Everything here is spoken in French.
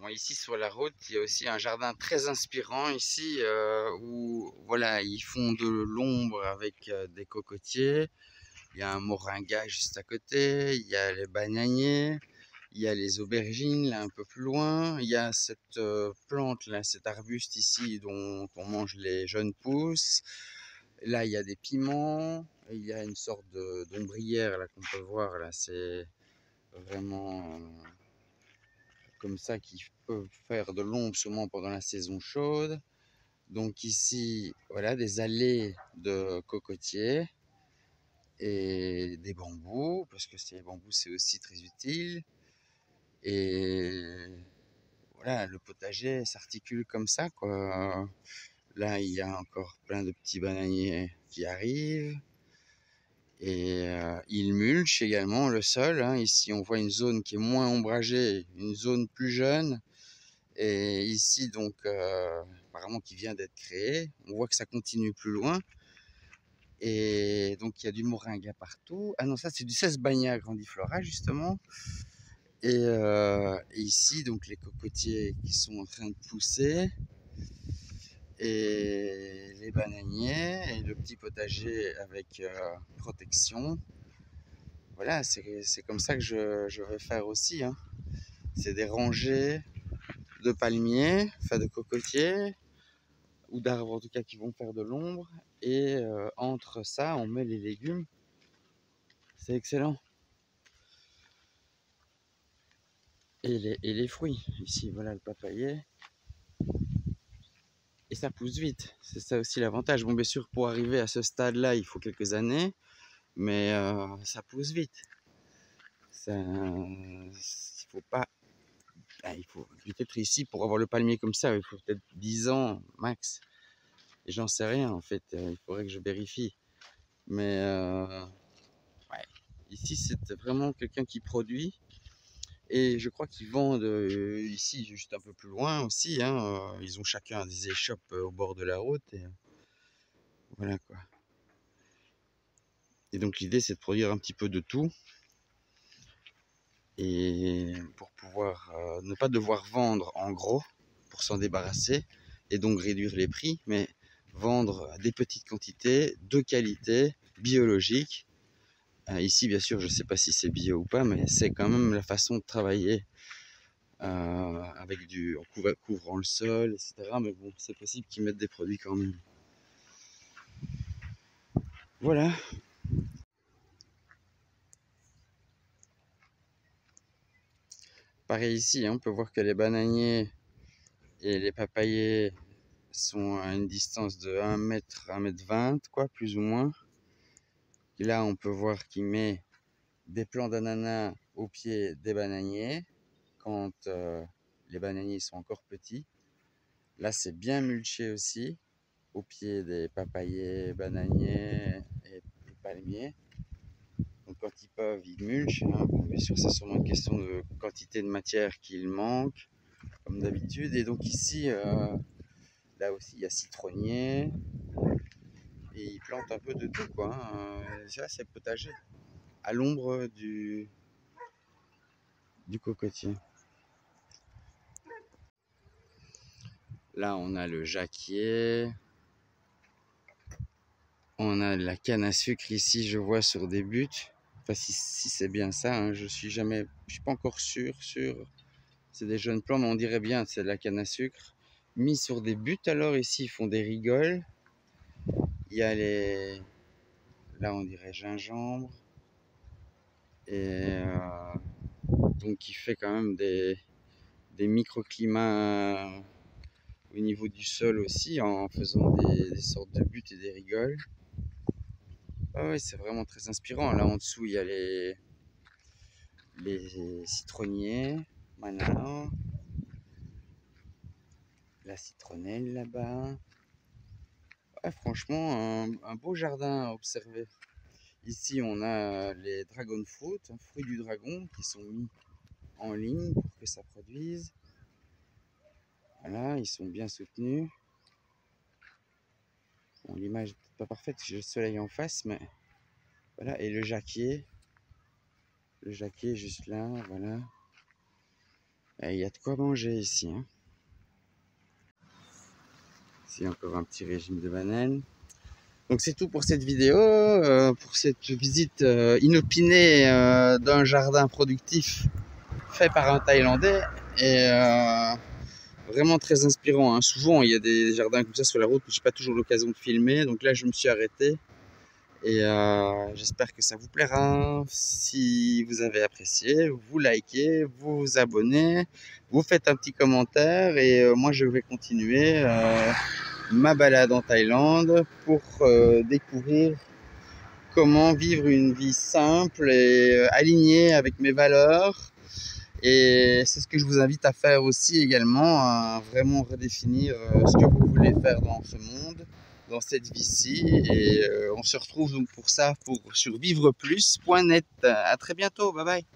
Bon, ici sur la route, il y a aussi un jardin très inspirant ici où voilà, ils font de l'ombre avec des cocotiers. Il y a un moringa juste à côté, il y a les bananiers, il y a les aubergines là un peu plus loin, il y a cette plante là, cet arbuste ici dont on mange les jeunes pousses. Là, il y a des piments, il y a une sorte d'ombrière là qu'on peut voir là, c'est vraiment comme ça qu'ils peuvent faire de l'ombre sûrement pendant la saison chaude. Donc ici, voilà, des allées de cocotiers et des bambous, parce que ces bambous c'est aussi très utile. Et voilà, le potager s'articule comme ça, quoi. Là, il y a encore plein de petits bananiers qui arrivent. Et il mulch également le sol, hein. Ici, on voit une zone qui est moins ombragée, une zone plus jeune. Et ici, donc, apparemment, qui vient d'être créée. On voit que ça continue plus loin. Et donc, il y a du moringa partout. Ah non, ça, c'est du sesbania grandiflora, justement. Et ici, donc, les cocotiers qui sont en train de pousser. Et les bananiers. Et le petit potager avec protection. Voilà, c'est comme ça que je vais faire aussi, hein. C'est des rangées de palmiers, enfin de cocotiers, ou d'arbres en tout cas qui vont faire de l'ombre. Et entre ça, on met les légumes. C'est excellent. Et les fruits. Ici, voilà le papayer. Et ça pousse vite. C'est ça aussi l'avantage. Bon, bien sûr, pour arriver à ce stade-là, il faut quelques années. Mais ça pousse vite. Il faut pas... il faut peut-être ici, pour avoir le palmier comme ça, il faut peut-être 10 ans max. Et j'en sais rien en fait. Il faudrait que je vérifie. Mais ouais. Ici, c'est vraiment quelqu'un qui produit. Et je crois qu'ils vendent ici, juste un peu plus loin aussi, hein. Ils ont chacun des échoppes au bord de la route. Et voilà quoi. Et donc l'idée, c'est de produire un petit peu de tout. Et pour pouvoir ne pas devoir vendre en gros, pour s'en débarrasser. Et donc réduire les prix, mais vendre des petites quantités, de qualité, biologique. Ici, bien sûr, je ne sais pas si c'est bio ou pas, mais c'est quand même la façon de travailler avec en couvrant le sol, etc. Mais bon, c'est possible qu'ils mettent des produits quand même. Voilà. Pareil ici, hein, on peut voir que les bananiers et les papayers sont à une distance de 1 mètre, 1 mètre 20, quoi, plus ou moins. Et là, on peut voir qu'il met des plants d'ananas au pied des bananiers quand les bananiers sont encore petits. Là, c'est bien mulché aussi au pied des papayers, bananiers et palmiers. Donc quand ils peuvent, ils mulchent, hein. Bon, bien sûr, c'est sûrement une question de quantité de matière qu'il manque, comme d'habitude. Et donc ici, là aussi, il y a citronnier. Et ils plantent un peu de tout, quoi, hein. Ça, c'est potager. À l'ombre du cocotier. Là, on a le jacquier. On a de la canne à sucre ici, je vois sur des buttes. Enfin, si c'est bien ça, hein, je suis pas encore sûr. C'est des jeunes plants, mais on dirait bien c'est de la canne à sucre. Mis sur des buttes, alors ici, ils font des rigoles. Il y a là, on dirait gingembre. Et donc, il fait quand même des microclimats au niveau du sol aussi, en faisant des sortes de buttes et des rigoles. Ah ouais, c'est vraiment très inspirant. Là en dessous, il y a les citronniers, Manao, la citronnelle là-bas. Ouais, franchement, un beau jardin à observer. Ici, on a les dragon fruit, fruits du dragon, qui sont mis en ligne pour que ça produise. Voilà, ils sont bien soutenus. Bon, l'image n'est pas parfaite, j'ai le soleil en face, mais voilà. Et le jacquier juste là, voilà. Et il y a de quoi manger ici, hein. Ici encore un petit régime de bananes. Donc c'est tout pour cette vidéo, pour cette visite inopinée d'un jardin productif fait par un Thaïlandais. Et vraiment très inspirant, hein. Souvent il y a des jardins comme ça sur la route que j'ai pas toujours l'occasion de filmer. Donc là je me suis arrêté. Et j'espère que ça vous plaira. Si vous avez apprécié, vous likez, vous vous abonnez, vous faites un petit commentaire et moi je vais continuer ma balade en Thaïlande pour découvrir comment vivre une vie simple et alignée avec mes valeurs. Et c'est ce que je vous invite à faire aussi également, à vraiment redéfinir ce que vous voulez faire dans ce monde, dans cette vie-ci. Et on se retrouve donc pour ça, pour survivreplus.net. À très bientôt, bye bye.